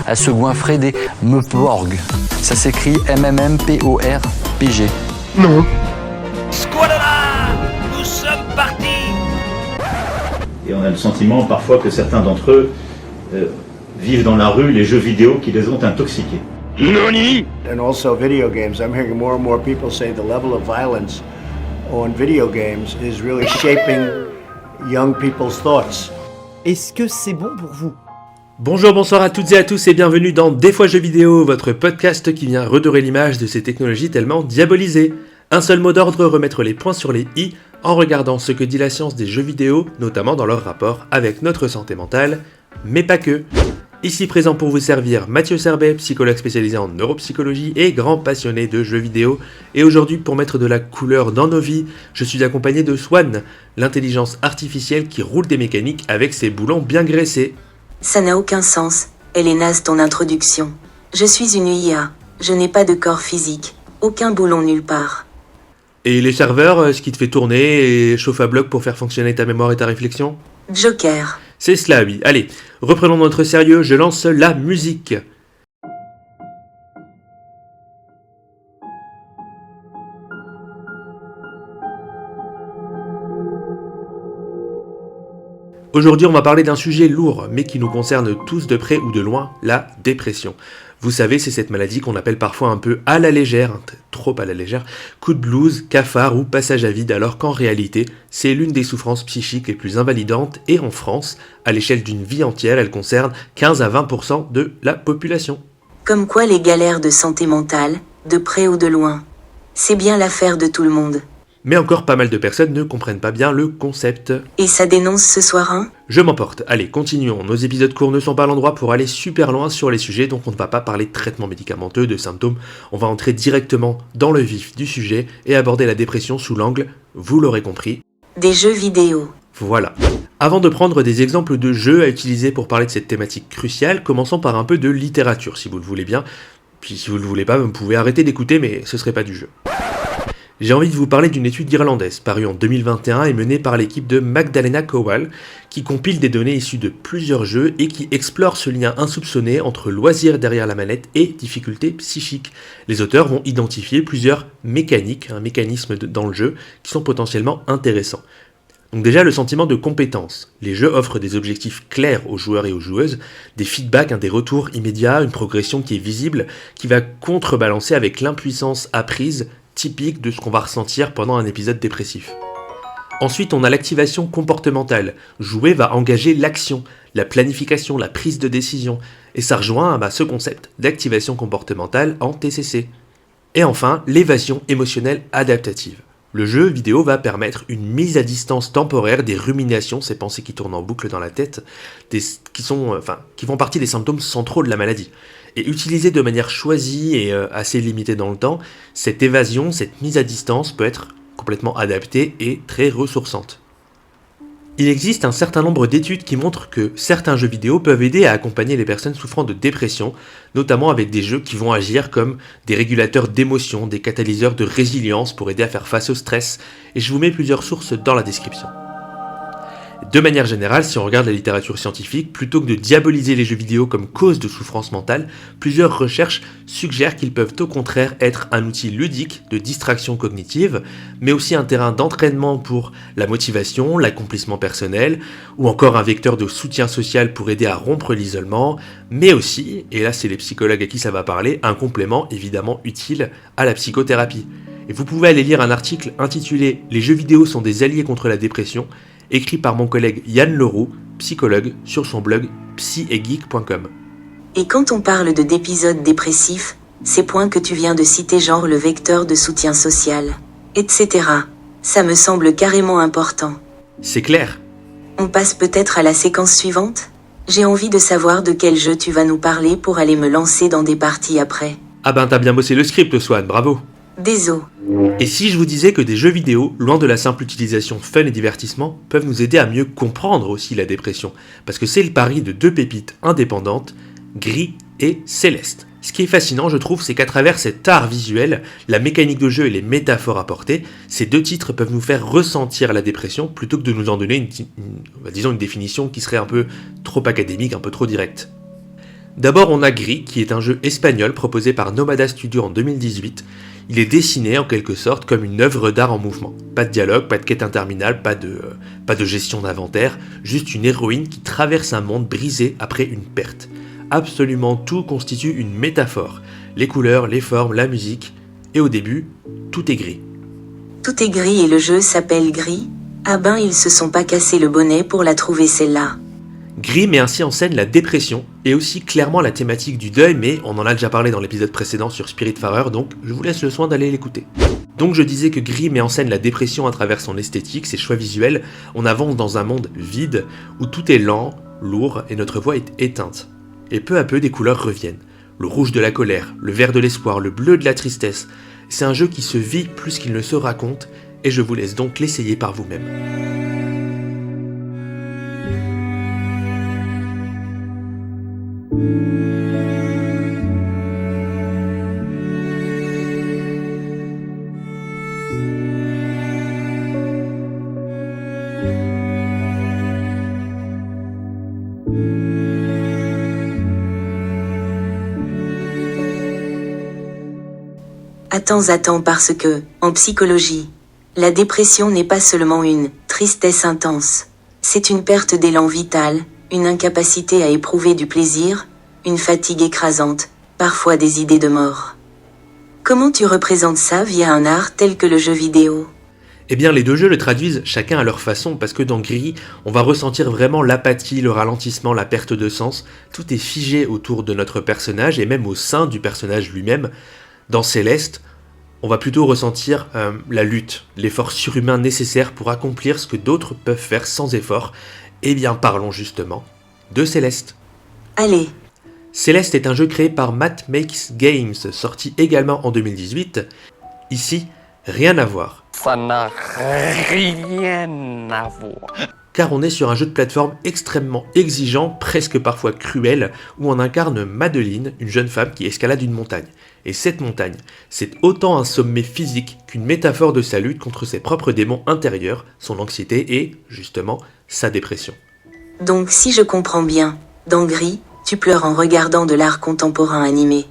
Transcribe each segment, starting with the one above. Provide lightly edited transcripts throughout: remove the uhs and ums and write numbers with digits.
à se goinfrer des meuporg. Ça s'écrit MMMPORPG. Non. Squalala, nous sommes partis. Et on a le sentiment parfois que certains d'entre eux vivent dans la rue les jeux vidéo qui les ont intoxiqués. Nani? And also video games. I'm hearing more and more people say the level of violence on video games is really shaping young people's thoughts. Est-ce que c'est bon pour vous ? Bonjour, bonsoir à toutes et à tous et bienvenue dans Des fois jeux vidéo, votre podcast qui vient redorer l'image de ces technologies tellement diabolisées. Un seul mot d'ordre, remettre les points sur les i en regardant ce que dit la science des jeux vidéo, notamment dans leur rapport avec notre santé mentale, mais pas que. Ici présent pour vous servir, Mathieu Serbet, psychologue spécialisé en neuropsychologie et grand passionné de jeux vidéo. Et aujourd'hui, pour mettre de la couleur dans nos vies, je suis accompagné de Swan, l'intelligence artificielle qui roule des mécaniques avec ses boulons bien graissés. Ça n'a aucun sens, elle est naze ton introduction. Je suis une IA, je n'ai pas de corps physique, aucun boulon nulle part. Et les serveurs, ce qui te fait tourner et chauffe à bloc pour faire fonctionner ta mémoire et ta réflexion ? Joker. C'est cela, oui. Allez, reprenons notre sérieux, je lance la musique. Aujourd'hui, on va parler d'un sujet lourd, mais qui nous concerne tous de près ou de loin, la dépression. Vous savez, c'est cette maladie qu'on appelle parfois un peu à la légère, trop à la légère, coup de blues, cafard ou passage à vide, alors qu'en réalité, c'est l'une des souffrances psychiques les plus invalidantes, et en France, à l'échelle d'une vie entière, elle concerne 15 à 20% de la population. Comme quoi les galères de santé mentale, de près ou de loin, c'est bien l'affaire de tout le monde. Mais encore pas mal de personnes ne comprennent pas bien le concept. Et ça dénonce ce soir, hein ? Je m'emporte. Allez, continuons. Nos épisodes courts ne sont pas l'endroit pour aller super loin sur les sujets, donc on ne va pas parler de traitement médicamenteux, de symptômes. On va entrer directement dans le vif du sujet et aborder la dépression sous l'angle, vous l'aurez compris, des jeux vidéo. Voilà. Avant de prendre des exemples de jeux à utiliser pour parler de cette thématique cruciale, commençons par un peu de littérature, si vous le voulez bien. Puis si vous le voulez pas, vous pouvez arrêter d'écouter, mais ce serait pas du jeu. J'ai envie de vous parler d'une étude irlandaise, parue en 2021 et menée par l'équipe de Magdalena Kowal, qui compile des données issues de plusieurs jeux et qui explore ce lien insoupçonné entre loisir derrière la manette et difficultés psychiques. Les auteurs vont identifier plusieurs mécaniques, un mécanisme dans le jeu, qui sont potentiellement intéressants. Donc déjà, le sentiment de compétence. Les jeux offrent des objectifs clairs aux joueurs et aux joueuses, des feedbacks, des retours immédiats, une progression qui est visible, qui va contrebalancer avec l'impuissance apprise, typique de ce qu'on va ressentir pendant un épisode dépressif. Ensuite, on a l'activation comportementale. Jouer va engager l'action, la planification, la prise de décision. Et ça rejoint ce concept d'activation comportementale en TCC. Et enfin, l'évasion émotionnelle adaptative. Le jeu vidéo va permettre une mise à distance temporaire des ruminations, ces pensées qui tournent en boucle dans la tête, qui font partie des symptômes centraux de la maladie. Et utilisée de manière choisie et assez limitée dans le temps, cette évasion, cette mise à distance peut être complètement adaptée et très ressourçante. Il existe un certain nombre d'études qui montrent que certains jeux vidéo peuvent aider à accompagner les personnes souffrant de dépression, notamment avec des jeux qui vont agir comme des régulateurs d'émotions, des catalyseurs de résilience pour aider à faire face au stress, et je vous mets plusieurs sources dans la description. De manière générale, si on regarde la littérature scientifique, plutôt que de diaboliser les jeux vidéo comme cause de souffrance mentale, plusieurs recherches suggèrent qu'ils peuvent au contraire être un outil ludique de distraction cognitive, mais aussi un terrain d'entraînement pour la motivation, l'accomplissement personnel, ou encore un vecteur de soutien social pour aider à rompre l'isolement, mais aussi, et là c'est les psychologues à qui ça va parler, un complément évidemment utile à la psychothérapie. Et vous pouvez aller lire un article intitulé « Les jeux vidéo sont des alliés contre la dépression », écrit par mon collègue Yann Leroux, psychologue, sur son blog psyegeek.com. Et quand on parle d'épisodes dépressifs, ces points que tu viens de citer genre le vecteur de soutien social, etc., ça me semble carrément important. C'est clair. On passe peut-être à la séquence suivante ? J'ai envie de savoir de quel jeu tu vas nous parler pour aller me lancer dans des parties après. Ah ben t'as bien bossé le script, Swan, bravo. Désolé. Et si je vous disais que des jeux vidéo, loin de la simple utilisation fun et divertissement, peuvent nous aider à mieux comprendre aussi la dépression, parce que c'est le pari de deux pépites indépendantes, Gris et Céleste. Ce qui est fascinant, je trouve, c'est qu'à travers cet art visuel, la mécanique de jeu et les métaphores apportées, ces deux titres peuvent nous faire ressentir la dépression plutôt que de nous en donner une définition qui serait un peu trop académique, un peu trop directe. D'abord on a Gris, qui est un jeu espagnol proposé par Nomada Studio en 2018. Il est dessiné en quelque sorte comme une œuvre d'art en mouvement. Pas de dialogue, pas de quête interminable, pas de gestion d'inventaire, juste une héroïne qui traverse un monde brisé après une perte. Absolument tout constitue une métaphore. Les couleurs, les formes, la musique, et au début, tout est gris. Tout est gris et le jeu s'appelle Gris. Ah ben ils se sont pas cassé le bonnet pour la trouver celle-là. Gris met ainsi en scène la dépression et aussi clairement la thématique du deuil, mais on en a déjà parlé dans l'épisode précédent sur Spiritfarer, donc je vous laisse le soin d'aller l'écouter. Donc je disais que Gris met en scène la dépression à travers son esthétique, ses choix visuels. On avance dans un monde vide où tout est lent, lourd et notre voix est éteinte. Et peu à peu des couleurs reviennent. Le rouge de la colère, le vert de l'espoir, le bleu de la tristesse. C'est un jeu qui se vit plus qu'il ne se raconte et je vous laisse donc l'essayer par vous-même. Attends parce que, en psychologie, la dépression n'est pas seulement une tristesse intense. C'est une perte d'élan vital, une incapacité à éprouver du plaisir, une fatigue écrasante, parfois des idées de mort. Comment tu représentes ça via un art tel que le jeu vidéo ? Eh bien les deux jeux le traduisent chacun à leur façon, parce que dans Gris, on va ressentir vraiment l'apathie, le ralentissement, la perte de sens. Tout est figé autour de notre personnage et même au sein du personnage lui-même. Dans Céleste, on va plutôt ressentir la lutte, l'effort surhumain nécessaire pour accomplir ce que d'autres peuvent faire sans effort. Eh bien parlons justement de Céleste. Allez. Céleste est un jeu créé par Matt Makes Games, sorti également en 2018. Ici, rien à voir. Ça n'a rien à voir. Car on est sur un jeu de plateforme extrêmement exigeant, presque parfois cruel, où on incarne Madeline, une jeune femme qui escalade une montagne. Et cette montagne, c'est autant un sommet physique qu'une métaphore de sa lutte contre ses propres démons intérieurs, son anxiété et, justement, sa dépression. Donc si je comprends bien, dans Gris, tu pleures en regardant de l'art contemporain animé.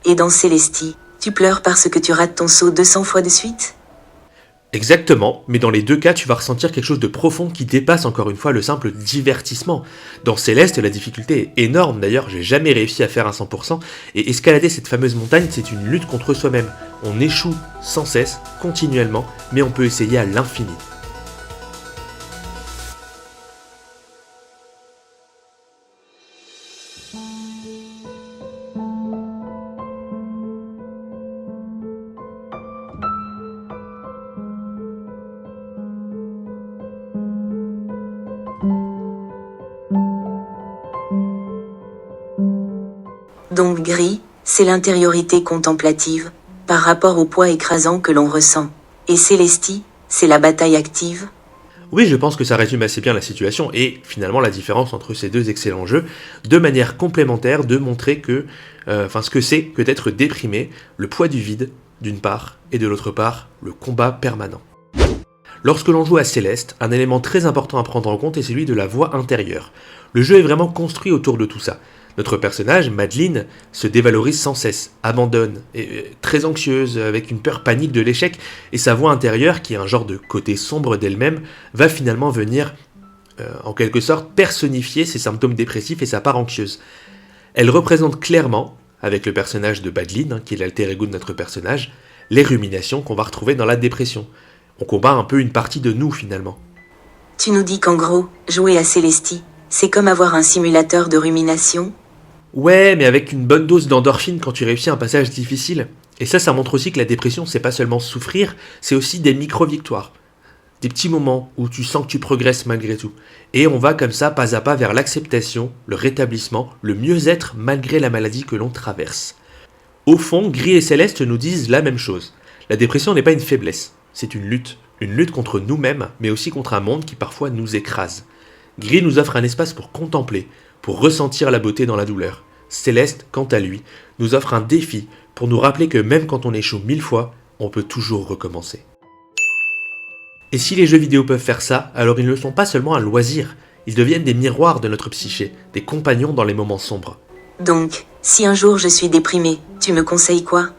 Et dans Célestie, tu pleures parce que tu rates ton saut 200 fois de suite ? Exactement, mais dans les deux cas, tu vas ressentir quelque chose de profond qui dépasse encore une fois le simple divertissement. Dans Céleste, la difficulté est énorme, d'ailleurs, j'ai jamais réussi à faire un 100%, et escalader cette fameuse montagne, c'est une lutte contre soi-même. On échoue sans cesse, continuellement, mais on peut essayer à l'infini. Donc Gris, c'est l'intériorité contemplative, par rapport au poids écrasant que l'on ressent. Et Célestie, c'est la bataille active. Oui, je pense que ça résume assez bien la situation et finalement la différence entre ces deux excellents jeux, de manière complémentaire de montrer que, ce que c'est que d'être déprimé, le poids du vide, d'une part, et de l'autre part, le combat permanent. Lorsque l'on joue à Céleste, un élément très important à prendre en compte est celui de la voix intérieure. Le jeu est vraiment construit autour de tout ça. Notre personnage, Madeline, se dévalorise sans cesse, abandonne, est très anxieuse, avec une peur panique de l'échec, et sa voix intérieure, qui est un genre de côté sombre d'elle-même, va finalement venir, en quelque sorte, personnifier ses symptômes dépressifs et sa part anxieuse. Elle représente clairement, avec le personnage de Madeline, qui est l'alter ego de notre personnage, les ruminations qu'on va retrouver dans la dépression. On combat un peu une partie de nous, finalement. Tu nous dis qu'en gros, jouer à Célestie, c'est comme avoir un simulateur de rumination ? Ouais, mais avec une bonne dose d'endorphine quand tu réussis un passage difficile. Et ça montre aussi que la dépression, c'est pas seulement souffrir, c'est aussi des micro-victoires. Des petits moments où tu sens que tu progresses malgré tout. Et on va comme ça, pas à pas, vers l'acceptation, le rétablissement, le mieux-être malgré la maladie que l'on traverse. Au fond, Gris et Céleste nous disent la même chose. La dépression n'est pas une faiblesse, c'est une lutte contre nous-mêmes, mais aussi contre un monde qui parfois nous écrase. Gris nous offre un espace pour contempler, pour ressentir la beauté dans la douleur. Céleste, quant à lui, nous offre un défi pour nous rappeler que même quand on échoue 1000 fois, on peut toujours recommencer. Et si les jeux vidéo peuvent faire ça, alors ils ne sont pas seulement un loisir, ils deviennent des miroirs de notre psyché, des compagnons dans les moments sombres. Donc, si un jour je suis déprimée, tu me conseilles quoi?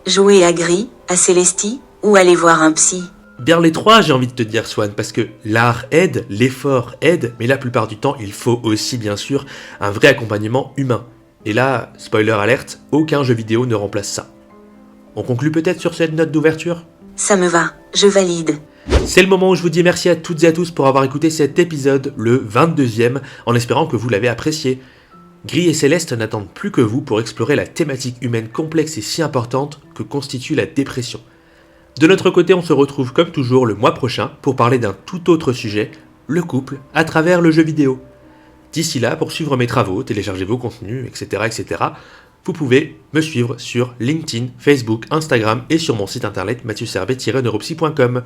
Jouer à Gris, à Célestie, ou aller voir un psy? Bien les trois, j'ai envie de te dire, Swan, parce que l'art aide, l'effort aide, mais la plupart du temps, il faut aussi, bien sûr, un vrai accompagnement humain. Et là, spoiler alerte, aucun jeu vidéo ne remplace ça. On conclut peut-être sur cette note d'ouverture? Ça me va, je valide. C'est le moment où je vous dis merci à toutes et à tous pour avoir écouté cet épisode, le 22e, en espérant que vous l'avez apprécié. Gris et Céleste n'attendent plus que vous pour explorer la thématique humaine complexe et si importante que constitue la dépression. De notre côté, on se retrouve comme toujours le mois prochain pour parler d'un tout autre sujet, le couple, à travers le jeu vidéo. D'ici là, pour suivre mes travaux, télécharger vos contenus, etc., vous pouvez me suivre sur LinkedIn, Facebook, Instagram et sur mon site internet mathieuservet-neuropsy.com.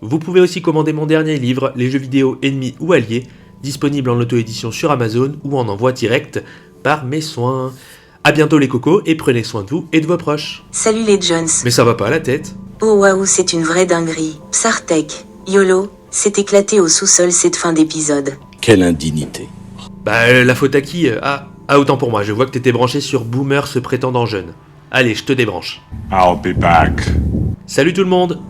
Vous pouvez aussi commander mon dernier livre, Les jeux vidéo ennemis ou alliés, disponible en auto-édition sur Amazon ou en envoi direct par mes soins. A bientôt les cocos et prenez soin de vous et de vos proches. Salut les Jones. Mais ça va pas à la tête. Oh waouh, c'est une vraie dinguerie. Psartech, YOLO, c'est éclaté au sous-sol cette fin d'épisode. Quelle indignité. Bah la faute à qui? Autant pour moi, je vois que t'étais branché sur Boomer se prétendant jeune. Allez, je te débranche. I'll be back. Salut tout le monde!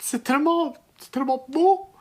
C'est tellement beau.